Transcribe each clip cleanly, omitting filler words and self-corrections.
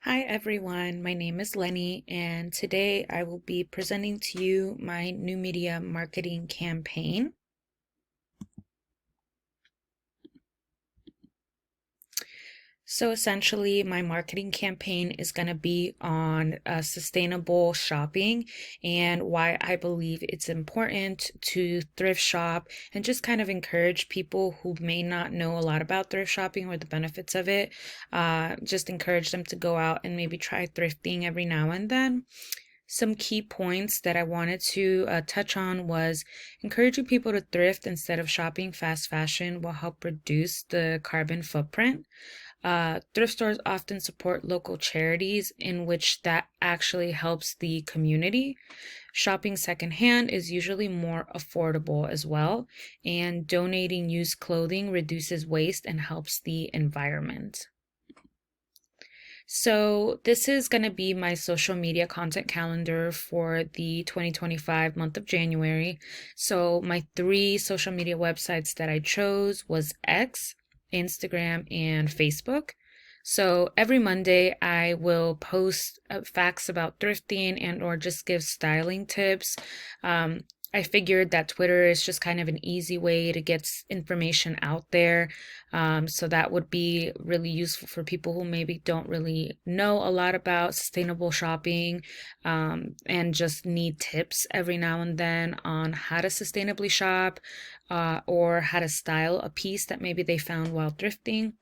Hi everyone, my name is Lenny, and today I will be presenting to you my new media marketing campaign. So essentially, my marketing campaign is going to be on sustainable shopping and why I believe it's important to thrift shop and just kind of encourage people who may not know a lot about thrift shopping or the benefits of it. Just encourage them to go out and maybe try thrifting every now and then. Some key points that I wanted to touch on was encouraging people to thrift instead of shopping fast fashion will help reduce the carbon footprint. Thrift stores often support local charities in which that actually helps the community. Shopping secondhand is usually more affordable as well, and donating used clothing reduces waste and helps the environment. So, this is going to be my social media content calendar for the 2025 month of January. So, my three social media websites that I chose was X, Instagram, and Facebook. So, every Monday I will post facts about thrifting and or just give styling tips. Um, I figured that Twitter is just kind of an easy way to get information out there. So that would be really useful for people who maybe don't really know a lot about sustainable shopping, and just need tips every now and then on how to sustainably shop, or how to style a piece that maybe they found while thrifting.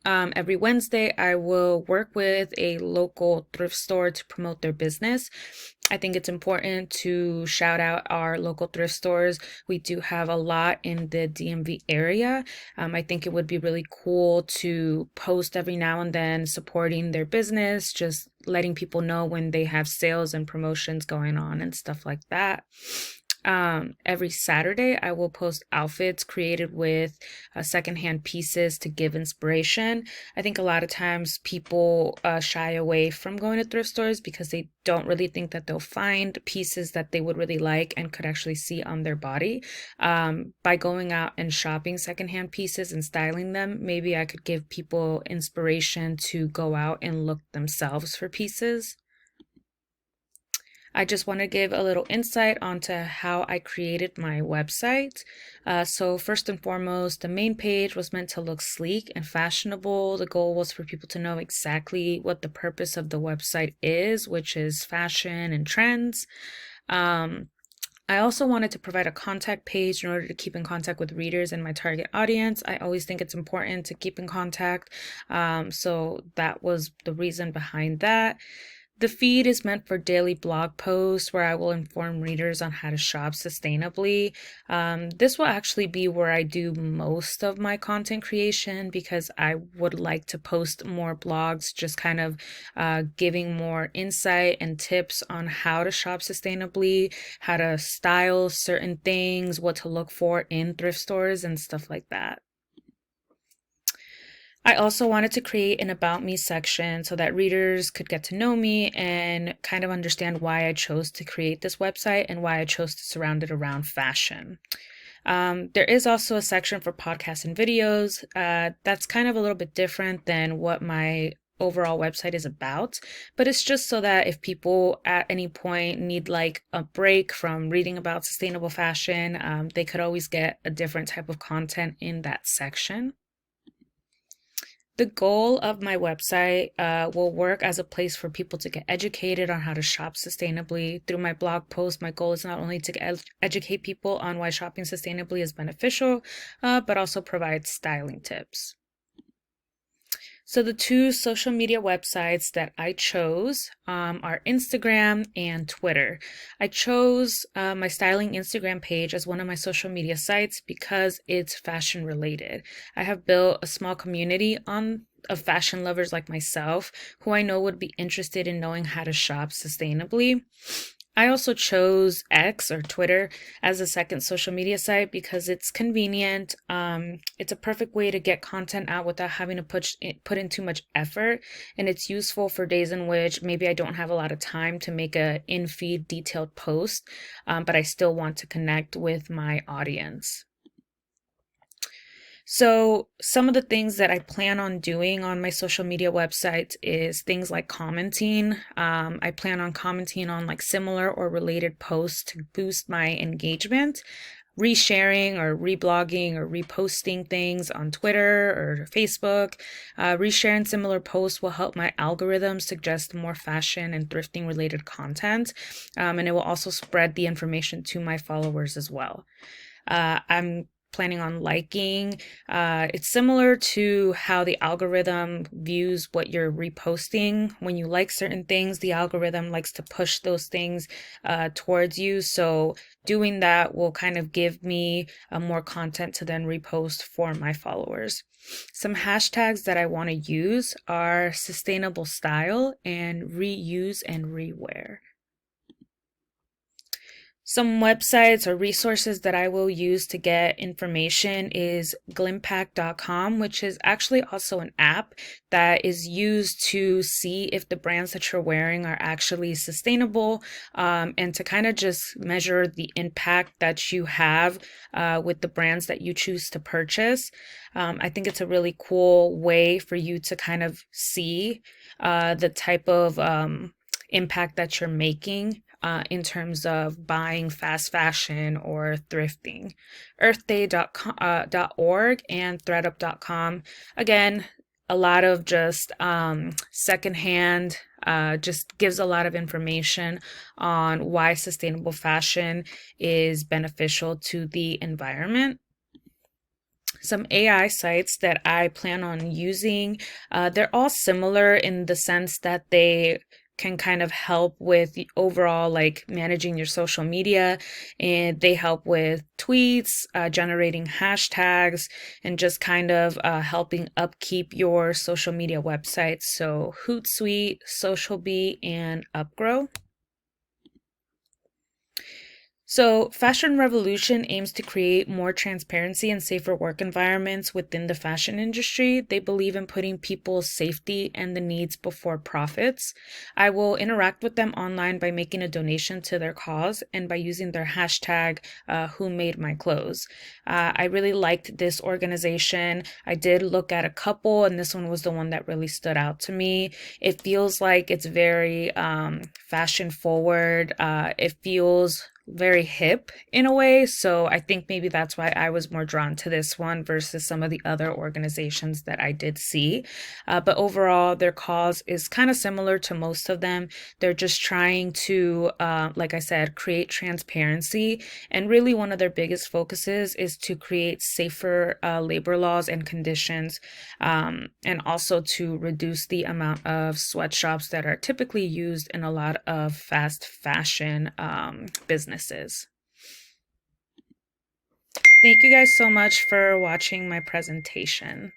Every Wednesday, I will work with a local thrift store to promote their business. I think it's important to shout out our local thrift stores. We do have a lot in the DMV area. I think it would be really cool to post every now and then supporting their business, just letting people know when they have sales and promotions going on and stuff like that. Every Saturday, I will post outfits created with secondhand pieces to give inspiration. I think a lot of times people shy away from going to thrift stores because they don't really think that they'll find pieces that they would really like and could actually see on their body. By going out and shopping secondhand pieces and styling them, maybe I could give people inspiration to go out and look themselves for pieces. I just want to give a little insight onto how I created my website. So, first and foremost, the main page was meant to look sleek and fashionable. The goal was for people to know exactly what the purpose of the website is, which is fashion and trends. Um, I also wanted to provide a contact page in order to keep in contact with readers and my target audience. I always think it's important to keep in contact. So that was the reason behind that. The feed is meant for daily blog posts where I will inform readers on how to shop sustainably. This will actually be where I do most of my content creation because I would like to post more blogs, just kind of giving more insight and tips on how to shop sustainably, how to style certain things, what to look for in thrift stores, and stuff like that. I also wanted to create an About Me section so that readers could get to know me and kind of understand why I chose to create this website and why I chose to surround it around fashion. There is also a section for podcasts and videos. That's kind of a little bit different than what my overall website is about, but it's just so that if people at any point need like a break from reading about sustainable fashion, they could always get a different type of content in that section. The goal of my website will work as a place for people to get educated on how to shop sustainably. Through my blog post, my goal is not only to educate people on why shopping sustainably is beneficial, but also provide styling tips. So the two social media websites that I chose are Instagram and Twitter. I chose my styling Instagram page as one of my social media sites because it's fashion related. I have built a small community on of fashion lovers like myself who I know would be interested in knowing how to shop sustainably. I also chose X or Twitter as a second social media site because it's convenient. It's a perfect way to get content out without having to put in too much effort, and it's useful for days in which maybe I don't have a lot of time to make a in-feed detailed post, but I still want to connect with my audience. So, some of the things that I plan on doing on my social media websites is things like commenting. I plan on commenting on like similar or related posts to boost my engagement, resharing or reblogging or reposting things on Twitter or Facebook. Resharing similar posts will help my algorithm suggest more fashion and thrifting related content, and it will also spread the information to my followers as well. I'm planning on liking. It's similar to how the algorithm views what you're reposting. When you like certain things, the algorithm likes to push those things towards you. So doing that will kind of give me more content to then repost for my followers. Some hashtags that I want to use are sustainable style and reuse and rewear. Some websites or resources that I will use to get information is glimpact.com, which is actually also an app that is used to see if the brands that you're wearing are actually sustainable, and to kind of just measure the impact that you have with the brands that you choose to purchase. I think it's a really cool way for you to kind of see the type of impact that you're making in terms of buying fast fashion or thrifting. Earthday.org and threadup.com. Again, a lot of just secondhand, just gives a lot of information on why sustainable fashion is beneficial to the environment. Some AI sites that I plan on using, they're all similar in the sense that they can kind of help with the overall like managing your social media, and they help with tweets, generating hashtags, and just kind of helping upkeep your social media websites. So Hootsuite, SocialBee, and Upgrow. So, Fashion Revolution aims to create more transparency and safer work environments within the fashion industry. They believe in putting people's safety and the needs before profits. I will interact with them online by making a donation to their cause and by using their hashtag, Who Made My Clothes. I really liked this organization. I did look at a couple, and this one was the one that really stood out to me. It feels like it's very fashion forward. It feels very hip in a way. So I think maybe that's why I was more drawn to this one versus some of the other organizations that I did see. But overall, their cause is kind of similar to most of them. They're just trying to, like I said, create transparency. And really, one of their biggest focuses is to create safer labor laws and conditions, and also to reduce the amount of sweatshops that are typically used in a lot of fast fashion businesses. Thank you guys so much for watching my presentation.